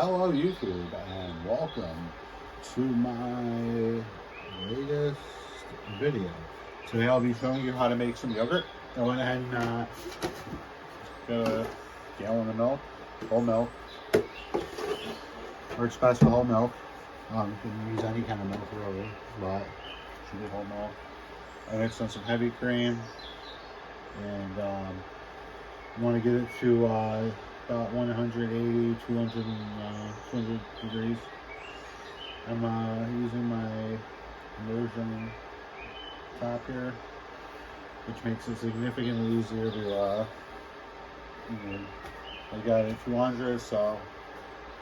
Hello YouTube and welcome to my latest video. Today I'll be showing you how to make some yogurt. I went ahead and got a gallon of milk, whole milk. Works best with whole milk. You can use any kind of milk really, but should be whole milk. I mixed in some heavy cream and you want to get it to about 180, 200 degrees. I'm using my immersion top here, which makes it significantly easier to, I got it at 200, so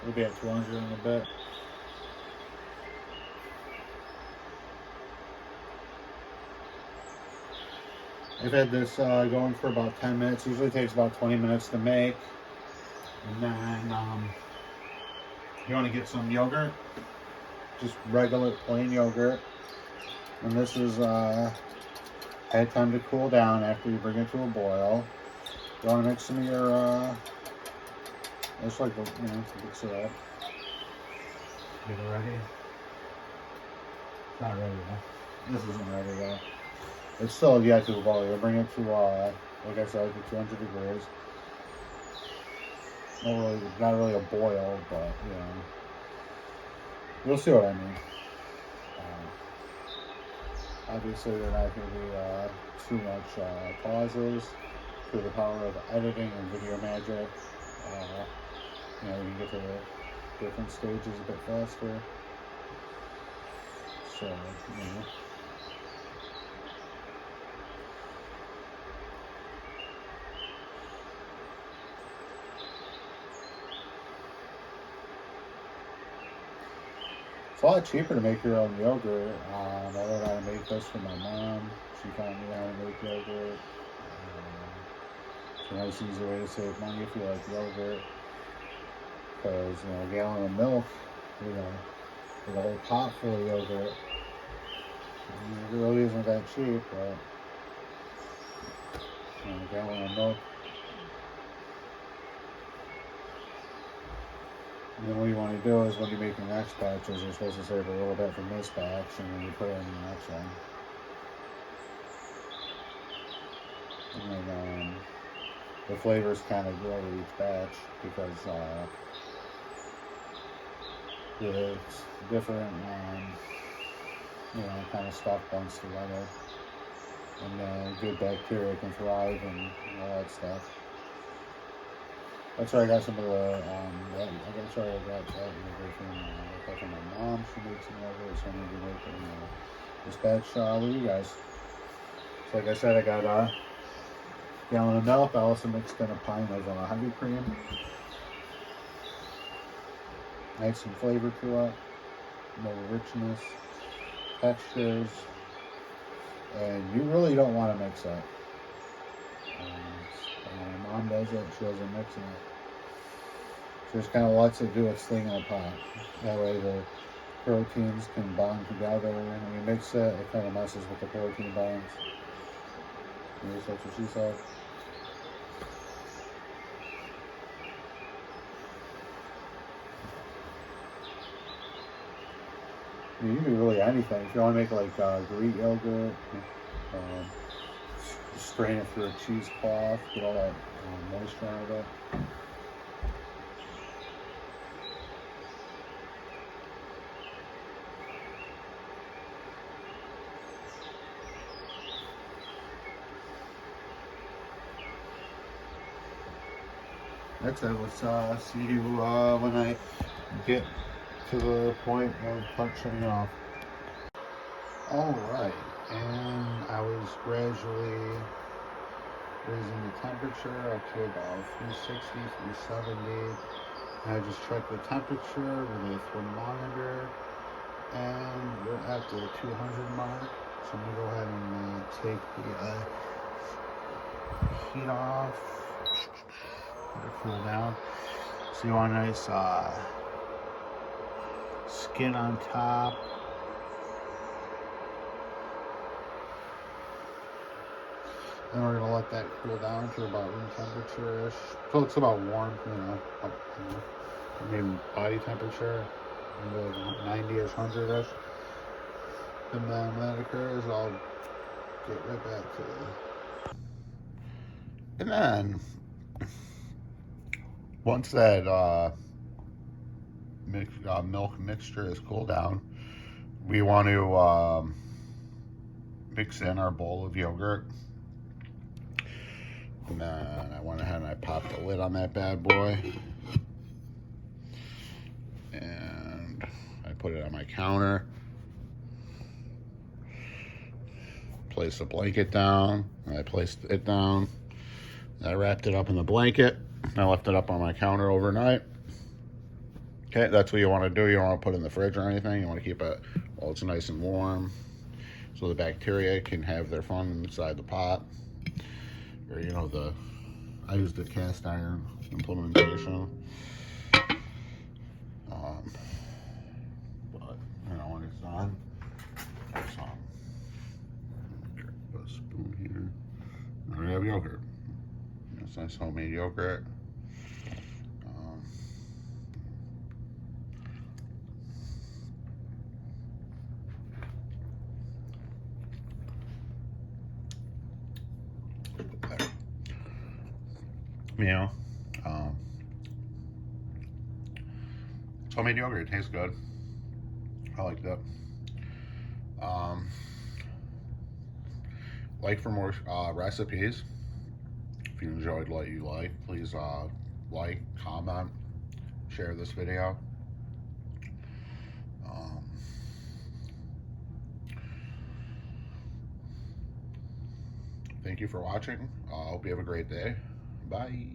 we'll be at 200 in a bit. I've had this going for about 10 minutes. Usually takes about 20 minutes to make. And then you want to get some yogurt, just regular plain yogurt. And this is had time to cool down after you bring it to a boil. You want to mix some of your, just like, mix it up. Get it ready. It's not ready yet. This isn't ready yet. It's still yet to boil. You'll bring it to, like I said, to 200 degrees. Not really a boil, but, you'll see what I mean. Obviously, there are not going to be too much pauses through the power of editing and video magic. You can get to the different stages a bit faster. So, it's a lot cheaper to make your own yogurt. I learned how to make this from my mom. She taught me how to make yogurt. It's a nice, easy way to save money if you like yogurt. Because, a gallon of milk, with a whole pot full of yogurt, it really isn't that cheap, but, a gallon of milk. And then what you want to do is when you make your next batches, you're supposed to save a little bit from this batch and then you put it in the next one. And then the flavors kind of grow with each batch because it's different, kind of stuff bunches together. And good bacteria can thrive and all that stuff. That's where I got some of the, I got that innovation from my mom. She made some of it, so I'm going to be making this batch with you guys. So like I said, I got a gallon of milk. I also mixed in a pint of heavy cream. Add some flavor to it, more richness, textures, and you really don't want to mix it. My mom does it, she doesn't mix it. She just kind of lets it do its thing in a pot. That way the proteins can bond together, and when you mix it, it kind of messes with the protein bonds. At least that's what she said. You can do really anything. If you want to make like Greek yogurt, strain it through a cheesecloth, get all that moisture out of it. That's it. Let's see you when I get to the point of punching off. Alright, and I was gradually raising the temperature up to about 360, 370. And I just checked the temperature with a thermometer, and we're at the 200 mark. So I'm going to go ahead and take the heat off, let it cool down. So you want a nice skin on top. And we're gonna let that cool down to about room temperature-ish. So it's about warm, maybe body temperature, maybe like 90-ish, 100-ish. And then when that occurs, I'll get right back to you. And then, once that milk mixture is cooled down, we want to mix in our bowl of yogurt. And then I went ahead and I popped the lid on that bad boy. And I put it on my counter. Placed the blanket down. And I placed it down. I wrapped it up in the blanket. I left it up on my counter overnight. Okay, that's what you want to do. You don't want to put it in the fridge or anything. You want to keep it while it's nice and warm, so the bacteria can have their fun inside the pot. Or, you know, I use the cast iron implementation. But, you know, when it's done, put a spoon here. Now we have yogurt. It's nice homemade yogurt. You know, it's homemade yogurt. It tastes good. I like that. Like for more recipes. If you enjoyed what you like, please like, comment, share this video. Thank you for watching. I hope you have a great day. Bye.